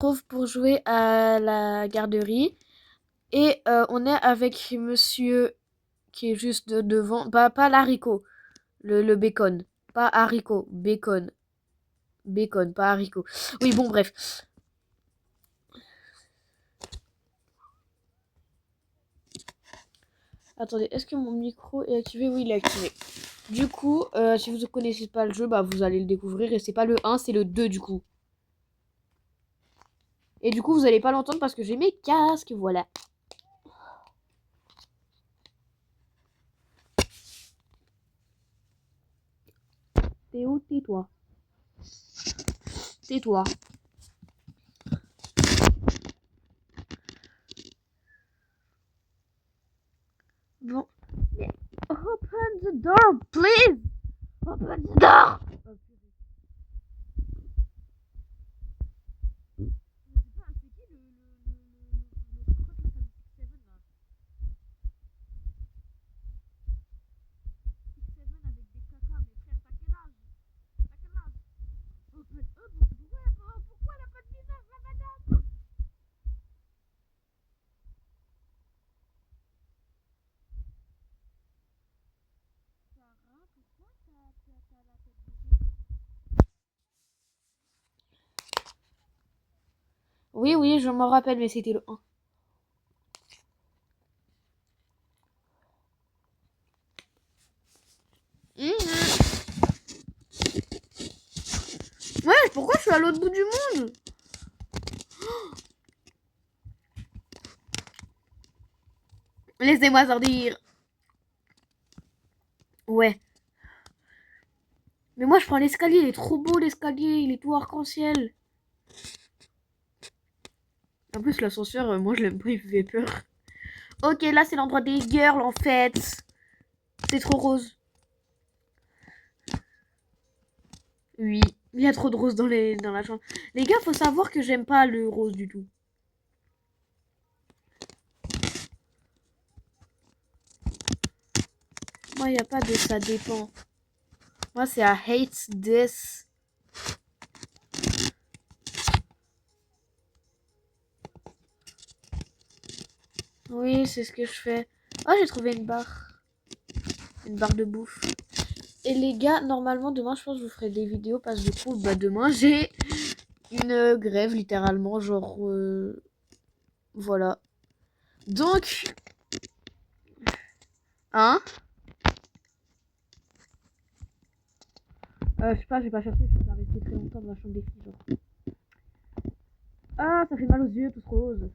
retrouve pour jouer à la garderie. Et on est avec monsieur qui est juste devant. Bah, pas l'haricot. Le bacon. Pas haricot. Bacon. Bacon, pas haricot. Oui, bon, bref. Attendez, est-ce que mon micro est activé? Oui, il est activé. Du coup, si vous ne connaissez pas le jeu, bah vous allez le découvrir. Et c'est pas le 1, c'est le 2 du coup. Et du coup, vous allez pas l'entendre parce que j'ai mes casques, voilà. Théo, tais-toi. Tais-toi. Bon. Open the door, please! Open the door! Pourquoi elle a pas de visage, la madame? Sarah, pourquoi t'as la tête baissée? Oui, oui, je m'en rappelle, mais c'était le 1. Ouais, pourquoi je suis à l'autre bout du monde? Laissez-moi sortir. Ouais. Mais moi, je prends l'escalier. Il est trop beau, l'escalier. Il est tout arc-en-ciel. En plus, l'ascenseur, moi, je l'aime pas. Il me fait peur. Ok, là, c'est l'endroit des girls, en fait. C'est trop rose. Oui. Il y a trop de rose dans la chambre. Les gars, faut savoir que j'aime pas le rose du tout. Moi, il n'y a pas de ça dépend. Moi, c'est I hate this. Oui, c'est ce que je fais. Oh, j'ai trouvé une barre. Une barre de bouffe. Et les gars, normalement, demain, je pense que je vous ferai des vidéos parce que du coup, bah, demain, j'ai une grève, littéralement. Genre, voilà. Donc, hein? Je sais pas, j'ai pas cherché, je suis pas restée très longtemps dans la chambre des filles, genre. Ah, ça fait mal aux yeux, tout rose.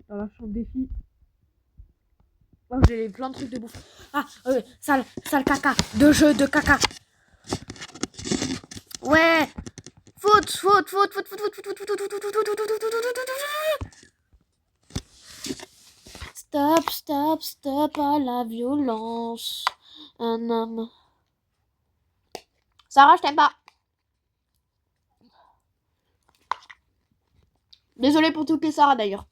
Dans la chambre des filles. Oh, j'ai plein de trucs de bouffe. Ah, sale caca. De jeu de caca. Ouais. Faute. Stop à la violence. Un homme. Sarah, je t'aime pas. Désolée pour toutes les Sarah d'ailleurs.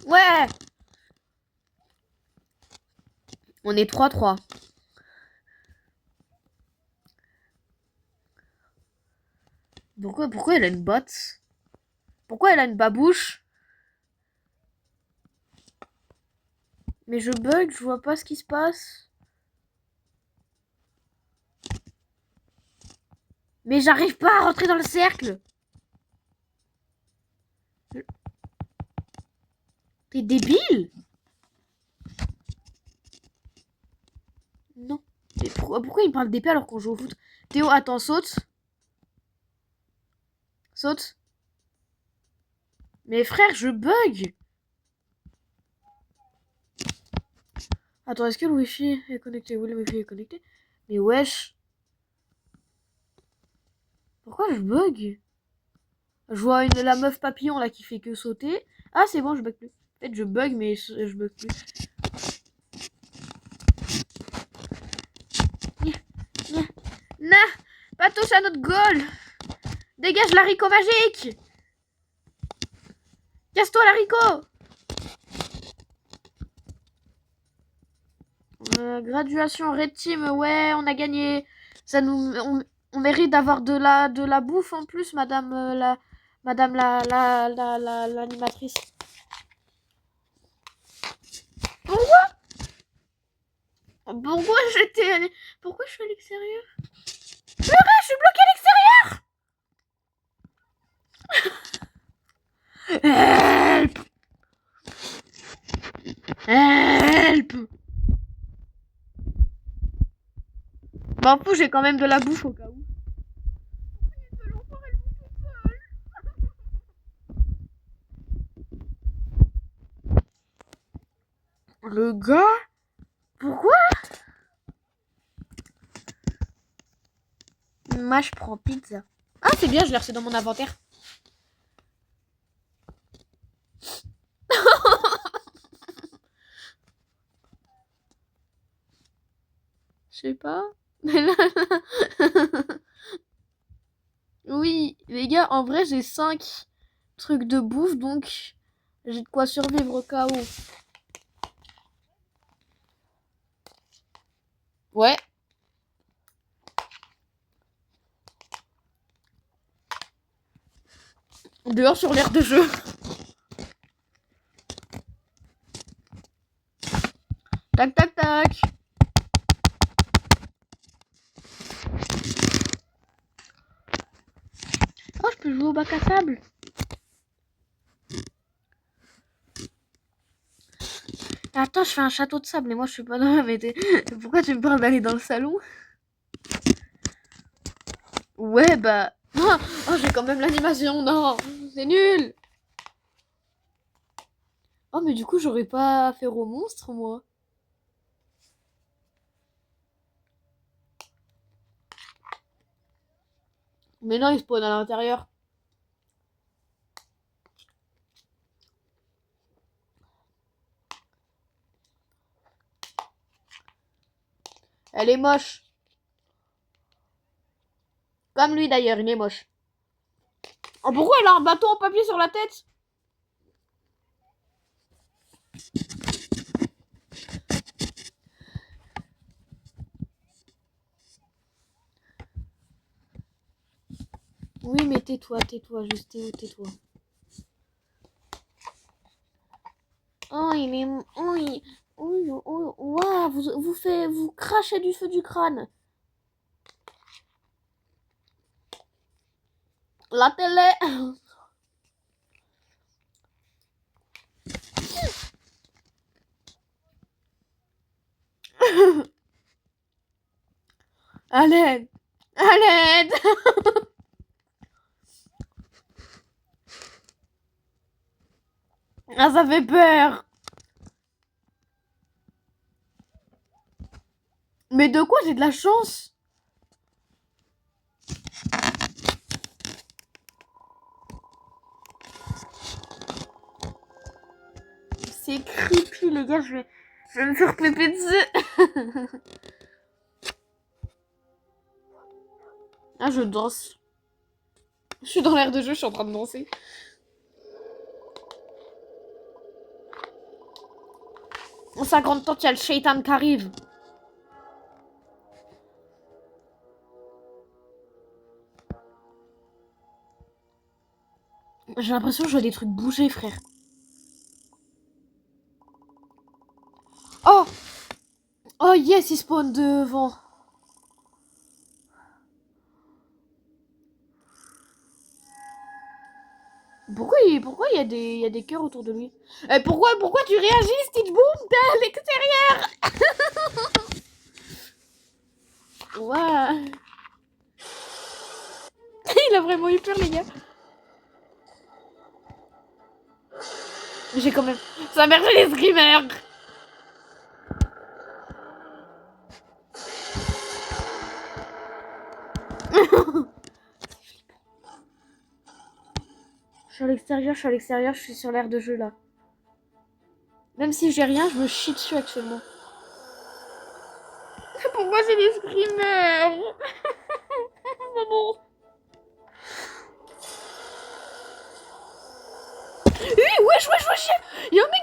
Ouais. On est 3-3. Pourquoi elle a une botte? Pourquoi elle a une babouche? Mais je bug, je vois pas ce qui se passe. Mais j'arrive pas à rentrer dans le cercle. T'es débile? Non. Mais pourquoi il me parle d'épée alors qu'on joue au foot? Théo, attends, saute. Saute. Mais frère, je bug. Attends, est-ce que le wifi est connecté? Oui, le wifi est connecté. Mais wesh. Pourquoi je bug? Je vois la meuf papillon là qui fait que sauter. Ah, c'est bon, je bug plus. En fait, je bug, mais je bug plus. Pas touche à notre goal. Dégage l'haricot magique. Casse-toi l'haricot. Graduation Red Team, ouais, on a gagné. Ça nous, on mérite d'avoir de la bouffe en plus, madame l'animatrice. Pourquoi pourquoi je suis à l'extérieur? Purée, je suis bloquée à l'extérieur. Help. M'en fous, j'ai quand même de la bouffe au cas où. Le gars? Pourquoi? Moi, je prends pizza. Ah, c'est bien, je l'ai reçu dans mon inventaire. Je sais pas. Oui, les gars, en vrai, j'ai 5 trucs de bouffe, donc j'ai de quoi survivre au cas où. Ouais. Dehors sur l'aire de jeu. Tac, tac, tac. Oh, je peux jouer au bac à sable. Attends, je fais un château de sable et moi je suis pas dans la mété. Pourquoi tu me parles d'aller dans le salon? Ouais, bah... Oh, j'ai quand même l'animation, non. C'est nul. Oh, mais du coup, j'aurais pas affaire au monstre, moi. Mais non, il spawn à l'intérieur. Elle est moche. Comme lui d'ailleurs, il est moche. Oh, pourquoi elle a un bâton en papier sur la tête? Oui, mais tais-toi, juste tais-toi. Oh, il est... Oh, il... Oh, wow, vous crachez du feu du crâne. La télé. À l'aide. À l'aide. Ah, ça fait peur. Mais de quoi j'ai de la chance? C'est creepy, les gars. Je vais me faire péper dessus. Ah, je danse. Je suis dans l'air de jeu, je suis en train de danser. En 50 ans, il y a le shaitan qui arrive. J'ai l'impression que je vois des trucs bouger, frère. Oh! Oh yes, il spawn devant. Pourquoi il y a des cœurs autour de lui? Pourquoi tu réagis, Stitch Boom? T'es à l'extérieur. Ouais. Il a vraiment eu peur, les gars. J'ai quand même... Ça merde les screamers. Je suis à l'extérieur, je suis sur l'aire de jeu, là. Même si j'ai rien, je me chie dessus actuellement. Pourquoi j'ai des screamers? Wesh, wesh, wesh. Y'a un mec.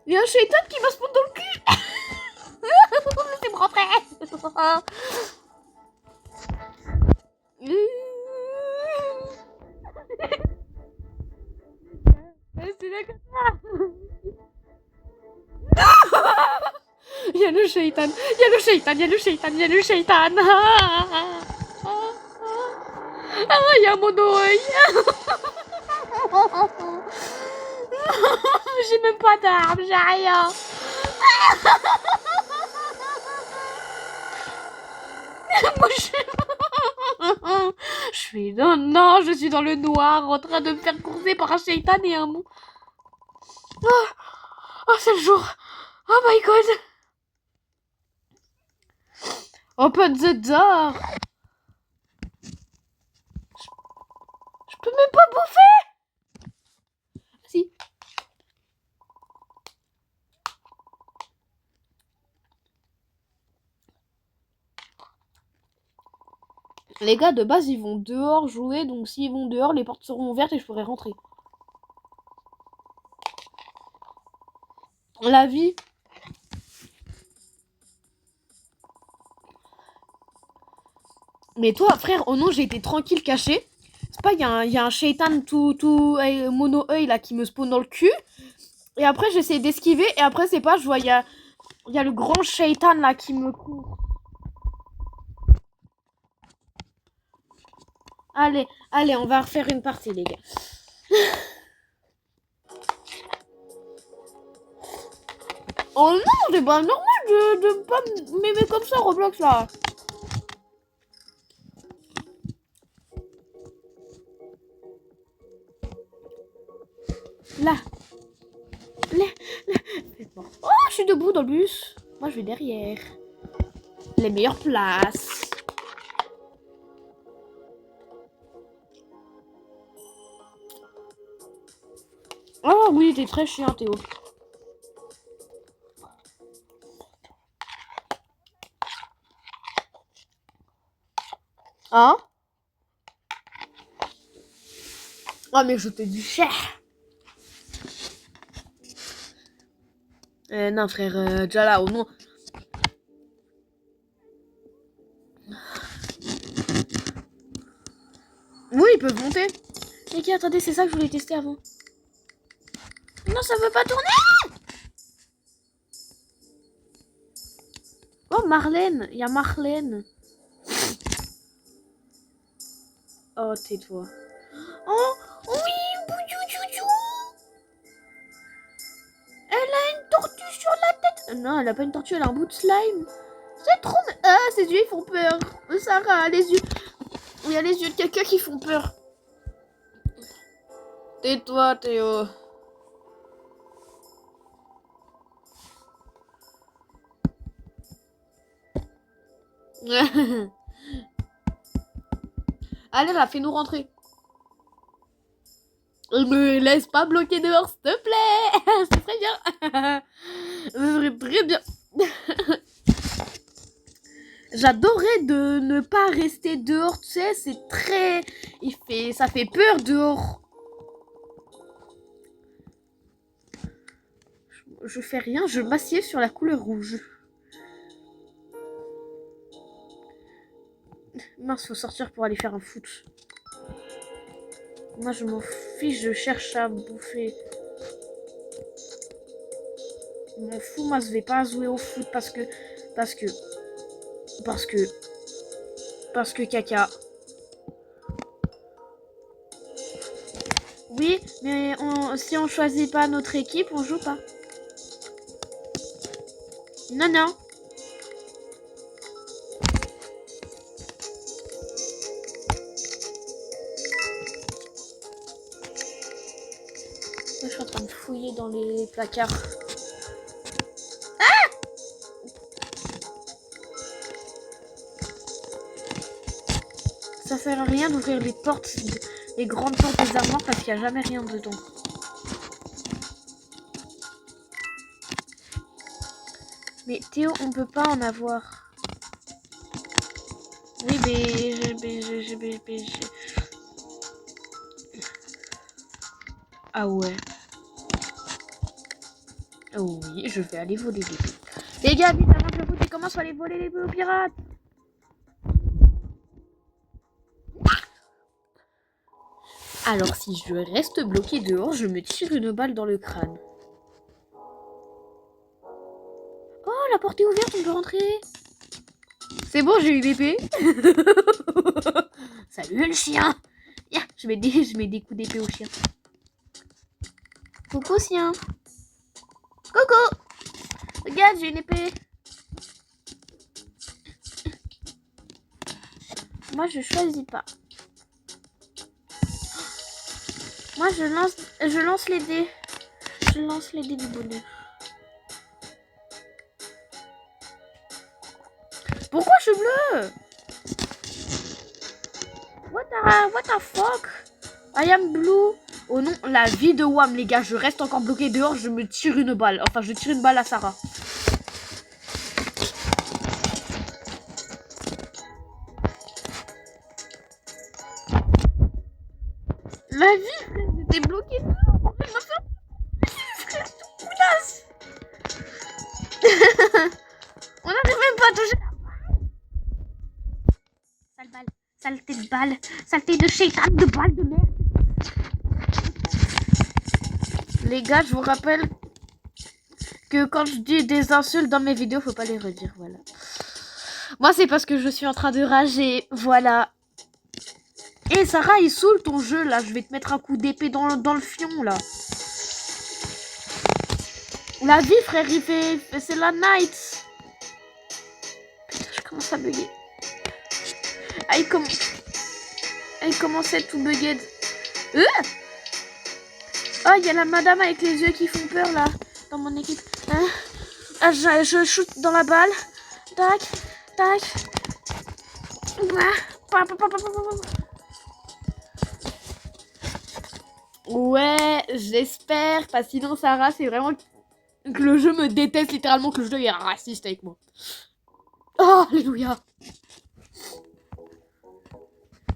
Il y a un shaitan qui va se prendre dans le cul. Laissez-moi rentrer. C'est d'accord. Il y a le shaitan. Ah, il y a un mono-œil. J'ai même pas d'arme, j'ai rien. Moi, je suis dans le noir en train de me faire courser par un shaitan et un mou. Oh, c'est le jour. Oh my god. Open the door. Je peux même pas bouffer. Si. Les gars, de base, ils vont dehors jouer. Donc, s'ils vont dehors, les portes seront ouvertes et je pourrai rentrer. La vie. Mais toi, frère, oh non, j'ai été tranquille, caché. C'est pas, il y a un shaitan tout mono-œil là qui me spawn dans le cul. Et après, j'essaie d'esquiver. Et après, c'est pas, je vois, il y a le grand shaitan là qui me court. Allez, on va refaire une partie, les gars. Oh non, c'est pas normal de pas m'aimer comme ça, Roblox, là. Là. Oh, je suis debout dans le bus. Moi, je vais derrière. Les meilleures places. Oh oui, t'es très chiant, Théo. Hein? Oh, mais je te dis cher. Non, frère, déjà là, au nom. Oui, ils peuvent monter. Les gars, attendez, c'est ça que je voulais tester avant. Non, ça veut pas tourner. Oh, Marlène. Il y a Marlène. Oh, tais-toi. Oh, oui, boudjou. Elle a une tortue sur la tête. Non, elle a pas une tortue, elle a un bout de slime. C'est trop... Ah, ses yeux, ils font peur. Sarah, les yeux... Il y a les yeux de quelqu'un qui font peur. Tais-toi, Théo. Allez là, fais-nous rentrer. Me laisse pas bloquer dehors, s'il te plaît. C'est très bien. Ce serait très bien. J'adorerais de ne pas rester dehors, tu sais, c'est très... Ça fait peur dehors. Je fais rien, je m'assieds sur la couleur rouge. Mince, faut sortir pour aller faire un foot. Moi, je m'en fiche, je cherche à bouffer. Je m'en fous, moi, je vais pas jouer au foot parce que caca. Oui, mais si on choisit pas notre équipe, on joue pas. Non. Je suis en train de fouiller dans les placards. Ah! Ça sert à rien d'ouvrir les portes, les grandes portes des armoires parce qu'il n'y a jamais rien dedans. Mais Théo, on peut pas en avoir. Oui, ah ouais. Oh oui, je vais aller voler les bébés. Les gars, vite avant que le côté commence à aller voler les bébés aux pirates. Alors si je reste bloqué dehors, je me tire une balle dans le crâne. Oh, la porte est ouverte, on peut rentrer. C'est bon, j'ai eu bébé. Salut le chien. Yeah, je mets des coups d'épée au chien. Coucou chien. Coucou. Regarde, j'ai une épée. Moi, je choisis pas. Moi, je lance les dés. Je lance les dés du bonheur. Pourquoi je suis bleu? What the fuck? I am blue. Oh non, la vie de Wam, les gars. Je reste encore bloqué dehors. Je me tire une balle. Enfin, je tire une balle à Sarah. La vie, frère, j'étais bloqué dehors. On n'arrive même pas à toucher la balle. Sale balle. Saleté de balle. Saleté de shaitan de balle de merde. Les gars, je vous rappelle que quand je dis des insultes dans mes vidéos, faut pas les redire, voilà. Moi, c'est parce que je suis en train de rager, voilà. Et Sarah, il saoule ton jeu, là. Je vais te mettre un coup d'épée dans le fion, là. La vie, frère, c'est la night. Putain, je commence à bugger. Ah, il commence à être tout bugged. Oh, il y a la madame avec les yeux qui font peur, là, dans mon équipe. Ah, je shoot dans la balle. Tac, tac. Ouais, j'espère. Parce que sinon, Sarah, c'est vraiment que le jeu me déteste littéralement, que le jeu est raciste avec moi. Oh, alléluia.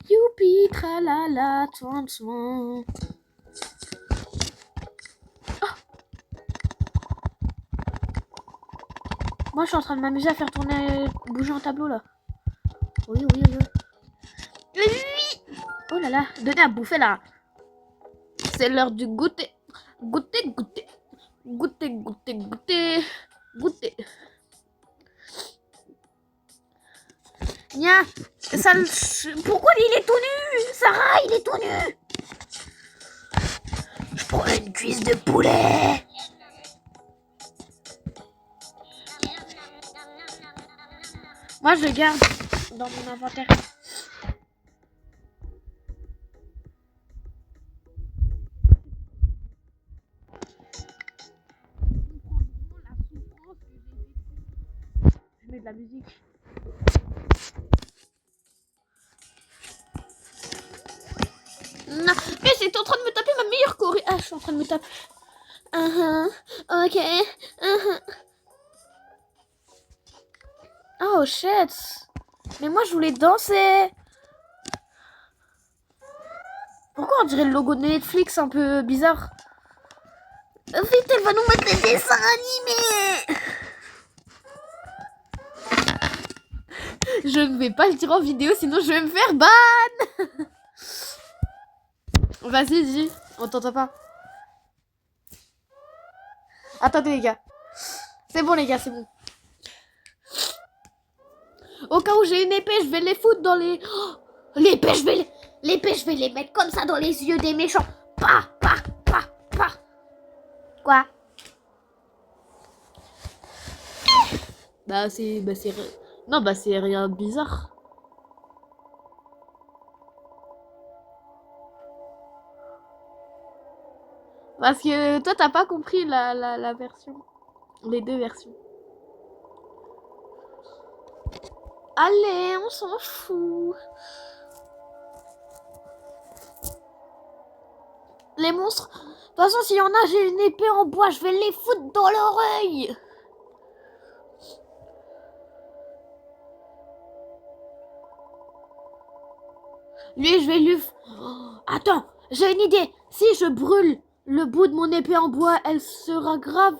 Youpi, tralala, twan twan. Moi, je suis en train de m'amuser à faire tourner, bouger un tableau, là. Oui. Oh là là, donnez à bouffer, là. C'est l'heure du goûter. Goûter. Nia, pourquoi il est tout nu? Sarah, il est tout nu. Je prends une cuisse de poulet. Moi, je le garde dans mon inventaire. Je mets de la musique. Non, mais c'est en train de me taper ma meilleure choré. Ah, je suis en train de me taper. Ok. Oh shit. Mais moi, je voulais danser. Pourquoi on dirait le logo de Netflix un peu bizarre? Vite, elle va nous mettre les dessins animés. Je ne vais pas le dire en vidéo, sinon je vais me faire ban. Vas-y, dis. On t'entend pas. Attendez, les gars. C'est bon, les gars, c'est bon. Au cas où j'ai une épée, je vais les foutre dans les... Oh, l'épée, je vais les mettre comme ça dans les yeux des méchants. Pa. Quoi? C'est rien de bizarre. Parce que toi, t'as pas compris la version. Les deux versions. Allez, on s'en fout. Les monstres. De toute façon, s'il y en a, j'ai une épée en bois, je vais les foutre dans l'oreille. Lui, je vais lui... Oh, attends, j'ai une idée. Si je brûle le bout de mon épée en bois, elle sera grave...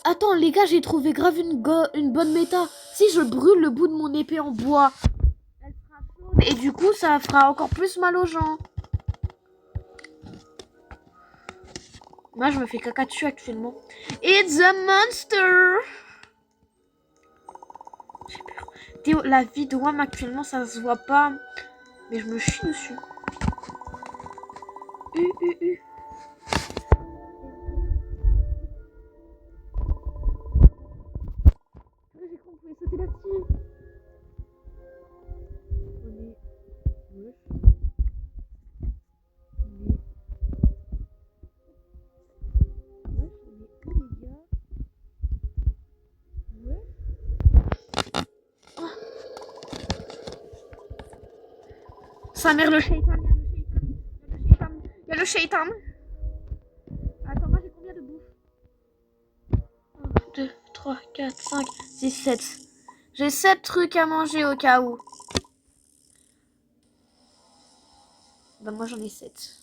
Attends, les gars, j'ai trouvé grave une bonne méta. Si je brûle le bout de mon épée en bois, elle sera chaude et du coup, ça fera encore plus mal aux gens. Moi, je me fais caca dessus actuellement. It's a monster! J'ai peur. Théo, la vie de WAM actuellement, ça se voit pas. Mais je me chie dessus. J'ai cru qu'on pouvait sauter là-dessus. On est... Ouais. Sa mère, le shaitan, il y a le shaitan. Attends, moi j'ai combien de bouffe? 1, 2, 3, 4, 5, 6, 7. J'ai 7 trucs à manger au cas où. Bah moi j'en ai 7.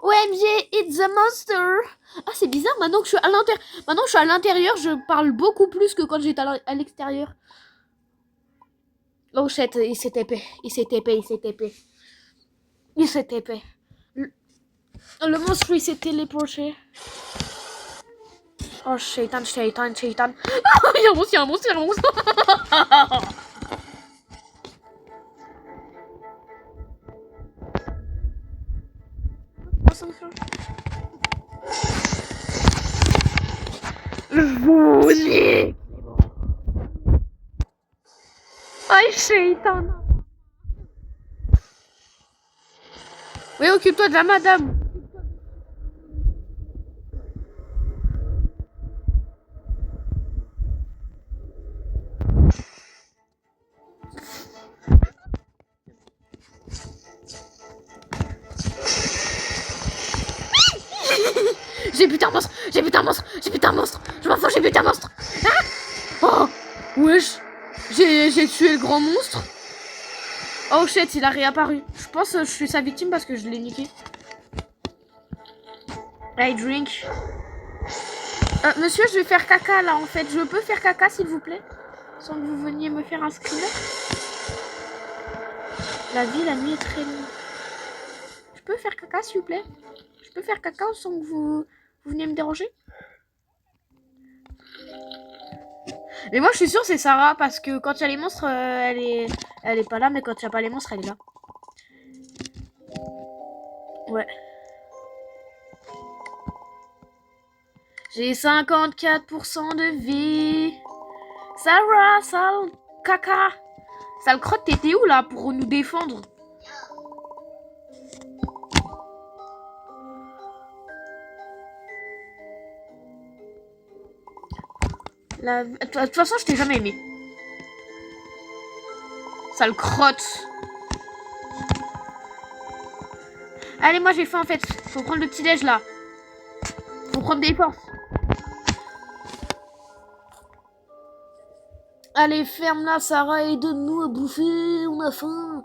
OMG, it's a monster. Ah c'est bizarre, maintenant que je suis à l'intérieur. Maintenant que je suis à l'intérieur, je parle beaucoup plus que quand j'étais à l'extérieur. Oh shit, il s'est épais. Le monstre, il s'est téléporté. Oh, shaitan. Oh, il y a un monstre. Aïe, shaitan. Oui, occupe-toi de la madame. J'ai buté un monstre. Je m'en fous, j'ai buté un monstre. Ah oh, wesh. J'ai tué le grand monstre. Oh shit, il a réapparu. Je pense que je suis sa victime parce que je l'ai niqué. Hey, drink. Monsieur, je vais faire caca là en fait. Je peux faire caca s'il vous plaît? Sans que vous veniez me faire un screen. La vie, la nuit est très longue. Je peux faire caca s'il vous plaît? Je peux faire caca sans que vous veniez me déranger? Mais moi je suis sûre c'est Sarah parce que quand il y a les monstres, elle est pas là, mais quand il n'y a pas les monstres, elle est là. Ouais. J'ai 54% de vie. Sarah, sale caca. Sale crotte, t'étais où là pour nous défendre? De toute façon, je t'ai jamais aimé. Sale crotte. Allez, moi j'ai faim en fait. Faut prendre le petit déj là. Faut prendre des forces. Allez, ferme là, Sarah, et donne-nous à bouffer. On a faim.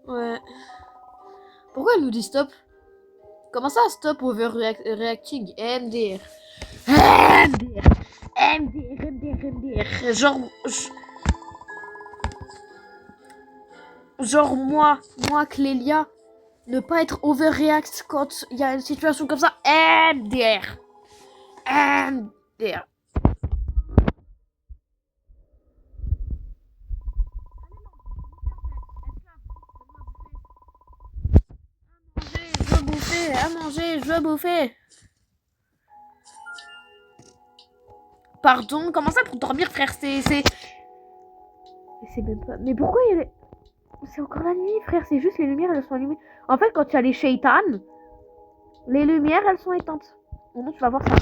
Ouais. Pourquoi elle nous dit stop? Comment ça, stop overreacting? MDR. Genre moi, Clélia, ne pas être overreact quand il y a une situation comme ça. MDR. À manger, je veux bouffer. Pardon, comment ça pour dormir, frère? C'est même pas... Mais pourquoi il y a... C'est encore la nuit, frère. C'est juste les lumières, elles sont allumées. En fait, quand il y a les shaitans, les lumières, elles sont éteintes. Bon, tu vas voir ça.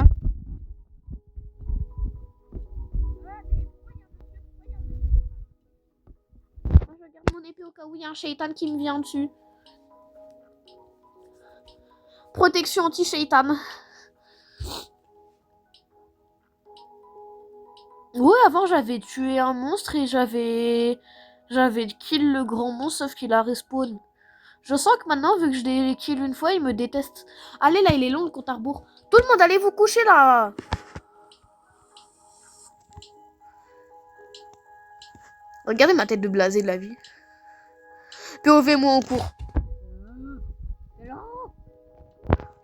Moi, je regarde mon épée au cas où il y a un shaitan qui me vient dessus. Protection anti-shaitan. Ouais, avant j'avais tué un monstre et j'avais kill le grand monstre sauf qu'il a respawn. Je sens que maintenant, vu que je l'ai kill une fois, il me déteste. Allez là, il est long le compte à rebours. Tout le monde, allez vous coucher là. Regardez ma tête de blasé de la vie. POV-moi en cours.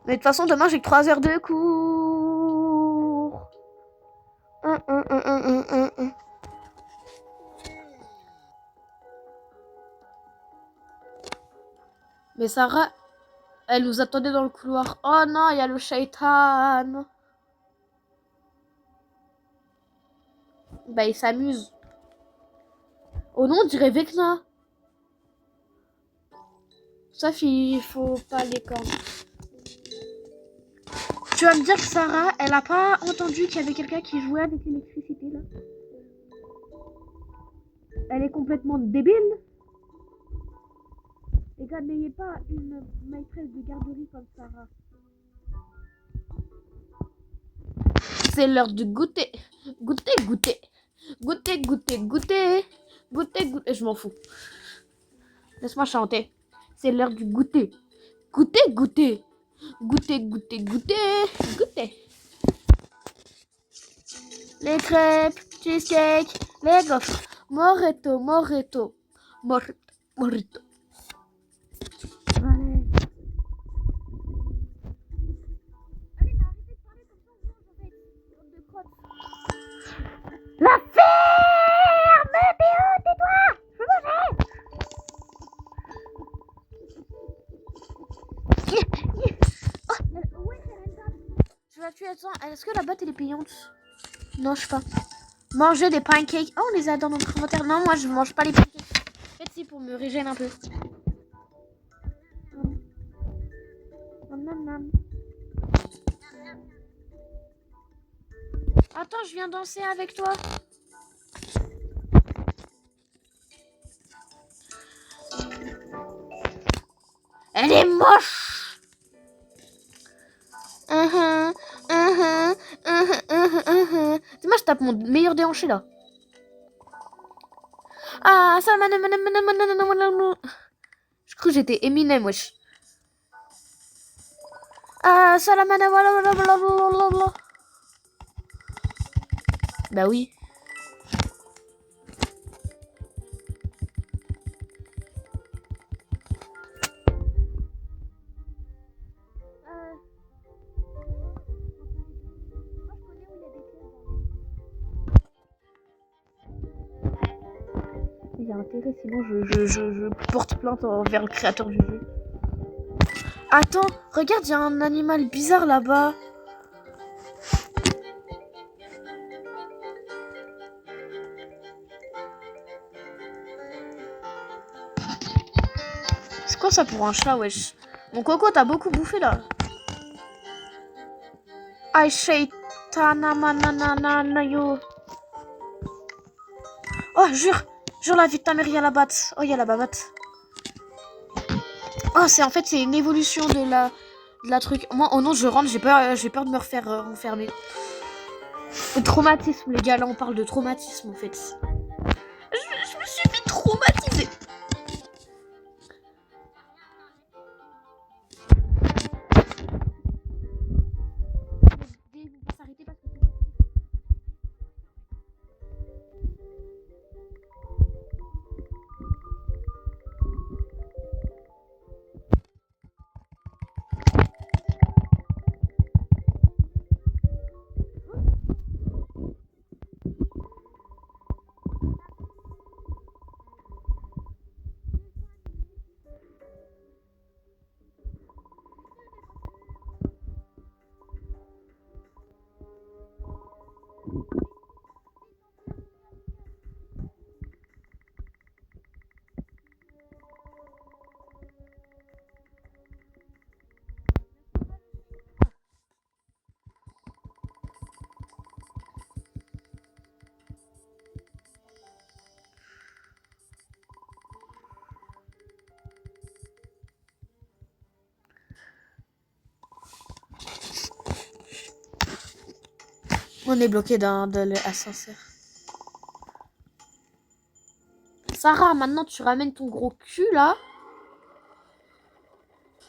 Mais de toute façon, demain, j'ai que 3 heures de cours. Mais Sarah, elle nous attendait dans le couloir. Oh non, il y a le shaitan. Bah, il s'amuse. Oh non, on dirait Vecna. Sauf il faut pas les cornes. Tu vas me dire que Sarah, elle a pas entendu qu'il y avait quelqu'un qui jouait avec l'électricité là. Elle est complètement débile. Les gars, n'ayez pas une maîtresse de garderie comme Sarah. C'est l'heure de goûter. Goûter, goûter. Goûter, goûter, goûter. Goûter, goûter. Je m'en fous. Laisse-moi chanter. C'est l'heure du goûter. Goûter, goûter. Goûter, goûter, goûter. Goûter. Les crêpes, cheesecake, les gaufres. Moretto, moretto. Morito. Allez. Allez, mais arrêtez de parler comme ça, on mange de crotte. La ferme, Béo, tais-toi. Je veux manger. Oh, ouais, c'est rentable. Je vais la tuer, attends. Est-ce que la boîte elle est payante? Non, je sais pas. Manger des pancakes. Oh, on les a dans nos commentaires. Non, moi, je mange pas les pancakes. En fait, si, pour me régénérer un peu. Attends, je viens danser avec toi. Elle est moche. Dis-moi, je tape mon meilleur déhanché, là. Ah, ça m'a... Je crois que j'étais Eminem, wesh. Ah, salamana... Bah oui. Il y a intérêt, sinon je porte plainte envers le créateur du jeu. Attends, regarde, il y a un animal bizarre là-bas. C'est quoi ça pour un chat, wesh? Mon coco, t'as beaucoup bouffé là. Aïe, shaitana mananana yo. Oh, jure la vie de ta mère, il y a la batte. Oh, il y a la babatte. Oh, c'est en fait, c'est une évolution de la truc. Moi, oh non, je rentre, j'ai peur de me refaire enfermer. Le traumatisme, les gars, là, on parle de traumatisme en fait. Je me suis fait traumatiser. On est bloqué dans l'ascenseur. Sarah, maintenant tu ramènes ton gros cul là.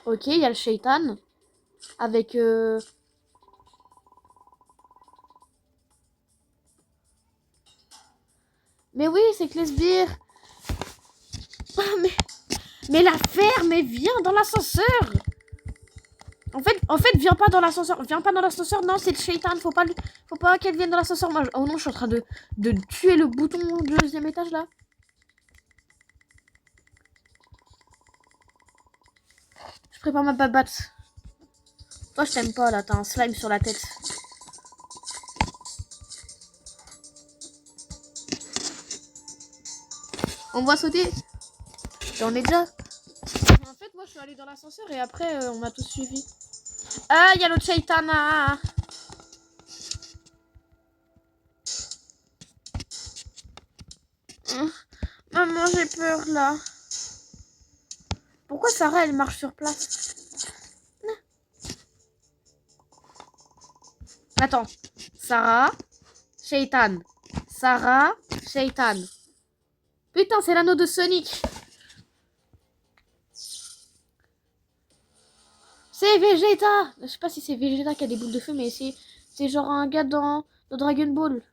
Ok, il y a le Shaitan. Avec... Mais oui, c'est que les sbires. Mais la ferme, mais viens dans l'ascenseur. En fait, viens pas dans l'ascenseur. Viens pas dans l'ascenseur. Non, c'est le Shaitan. Faut pas qu'elle vienne dans l'ascenseur. Moi, oh non, je suis en train de tuer le bouton du deuxième étage là. Je prépare ma babatte. Toi, je t'aime pas là. T'as un slime sur la tête. On va sauter. J'en ai déjà. En fait, moi, je suis allée dans l'ascenseur et après, on m'a tous suivi. Ah, il y a l'autre Shaitana. Maman, j'ai peur là. Pourquoi Sarah, elle marche sur place? Attends. Sarah, Shaitan. Sarah, Shaitan. Putain, c'est l'anneau de Sonic. C'est Vegeta. Je sais pas si c'est Vegeta qui a des boules de feu, mais c'est genre un gars dans Dragon Ball.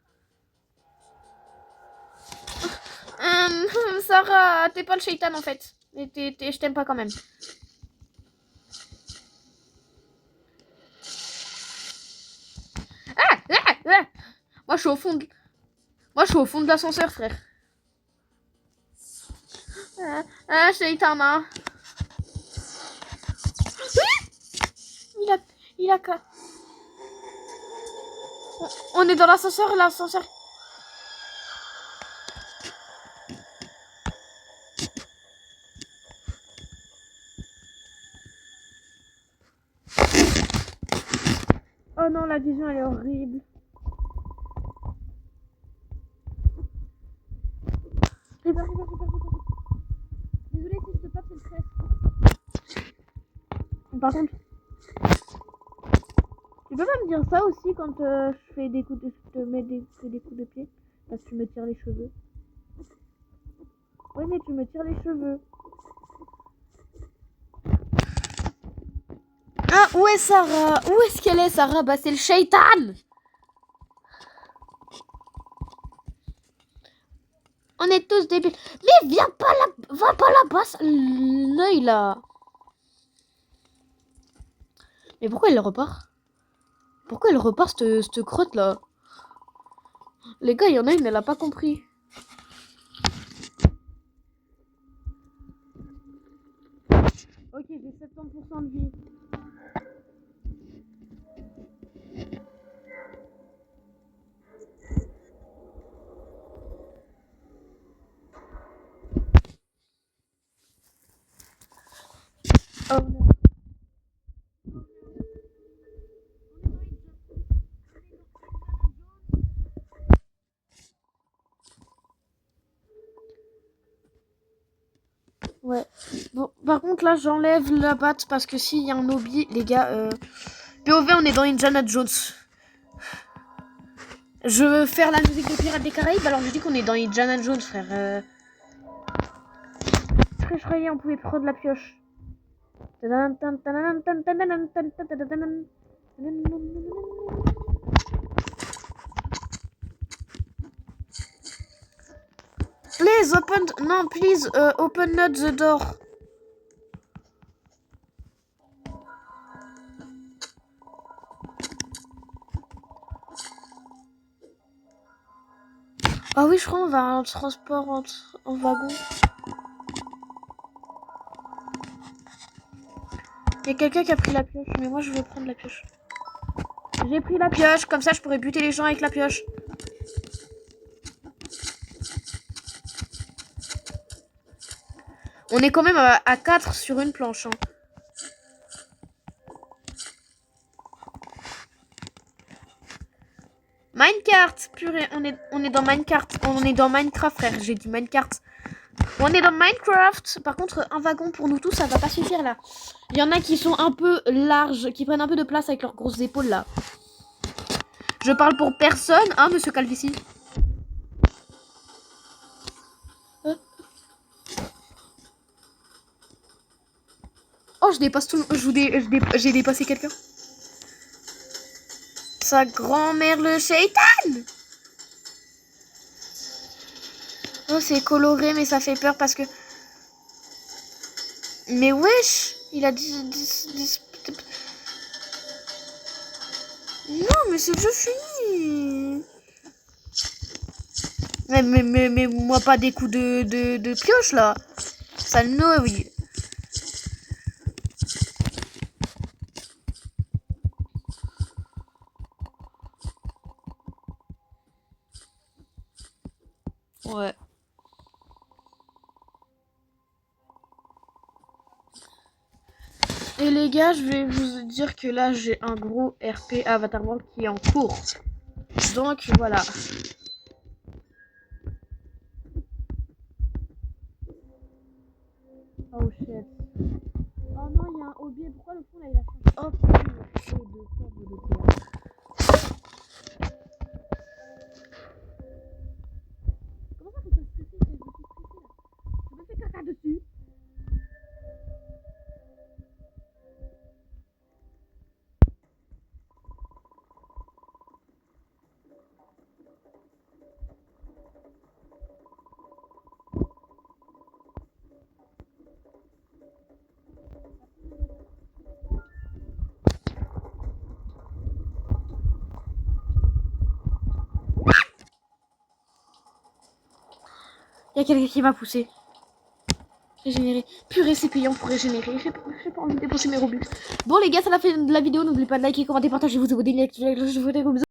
Sarah, t'es pas le Shaitan en fait. Je t'aime pas quand même. Ah. Moi, je suis au fond de l'ascenseur, frère. Shaitan, hein. Il a quoi? On est dans l'ascenseur, Oh non, la vision, elle est horrible. J'ai peur. Désolée si je te tape, c'est le stress. Par contre, tu peux pas me dire ça aussi quand je fais des coups je te mets des coups de pied parce que tu me tires les cheveux. Oui, mais tu me tires les cheveux. Ah, où est Sarah? Où est-ce qu'elle est, Sarah? Bah, c'est le Shaitan. On est tous débiles. Mais viens pas là, va pas là-bas, l'œil là. Mais pourquoi elle repart? Pourquoi elle repart cette crotte là? Les gars, il y en a une, elle a pas compris. Ok, j'ai 70% de vie. Oh non. Ouais. Bon, par contre, là, j'enlève la batte parce que s'il y a un hobby, les gars, POV, on est dans Indiana Jones. Je veux faire la musique des Pirates des Caraïbes, alors je dis qu'on est dans Indiana Jones, frère. Je croyais on pouvait prendre la pioche. Please open... Non, please open not the door. Ah oui, je crois qu'on va en transport en wagon. Il y a quelqu'un qui a pris la pioche, mais moi je veux prendre la pioche. J'ai pris la pioche, comme ça je pourrais buter les gens avec la pioche. On est quand même à 4 sur une planche. Hein. Minecraft, purée, on est dans Minecraft. On est dans Minecraft, frère, j'ai dit Minecraft. On est dans Minecraft. Par contre, un wagon pour nous tous, ça va pas suffire là. Il y en a qui sont un peu larges, qui prennent un peu de place avec leurs grosses épaules là. Je parle pour personne, hein, monsieur Calvici. Oh, je dépasse tout le monde. J'ai dépassé quelqu'un. Sa grand-mère le shaitan. Oh, c'est coloré, mais ça fait peur parce que... Mais wesh, il a dit... Non, mais c'est le jeu fini. Mais moi, pas des coups de pioche, là. Ça, non, oui. Ouais. Et les gars, je vais vous dire que là, j'ai un gros RP Avatar World qui est en cours. Donc, voilà. Oh shit. Oh non, il y a un hobby. Pourquoi le fond là il a changé? Oh putain, il a fait de forme de théâtre. Comment ça faut pas stresser? Je me suis stressée là. Je me fais caca dessus. Il y a quelqu'un qui m'a poussé. Régénérer. Purée, c'est payant pour régénérer. J'ai pas envie de dépenser mes Robux. Bon, les gars, c'est la fin de la vidéo. N'oubliez pas de liker, commenter, partager, vous abonner, activer la cloche. Je vous fais des gros bisous.